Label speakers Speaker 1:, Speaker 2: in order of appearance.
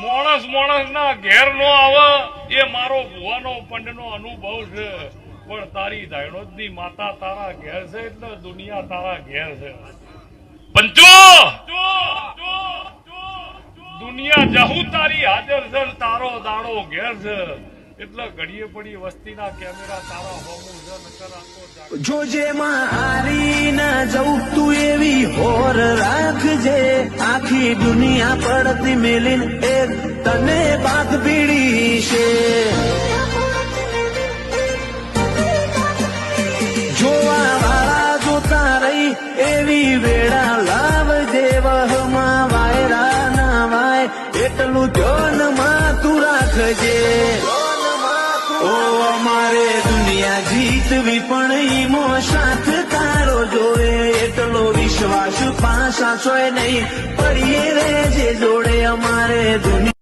Speaker 1: માણસ ના ઘેર નો આવે એ મારો ભુવાનો પંડનો અનુભવ છે, પણ તારી ધાયણોદ ની માતા તારા ઘેર છે એટલે દુનિયા તારા ઘેર છે. પંચો દુનિયા જહુ તારી હાજર છે, તારો દાડો ઘેર છે એટલે ઘડીએ પડી વસ્તીના કેમેરા તારા હોમું છે. નકર આખો
Speaker 2: જોજે માં હારી ના જવું તું એવી હોર રાખજે, આખી દુનિયા પડતી મેલીને એક તને બાદ પીડી છે. જોવા વાળા જોતા રહી એવી વેળા લાવજે, વહમાં વાયરા ના વાય એટલું ધ્યાનમાં તું રાખજે. ઓ અમારે દુનિયા જીતવી પણ ઈમો સાથ તારો જોવે, એટલો વિશ્વાસ પાછા સોય નહીં પડીએ રે જે જોડે અમારે દુનિયા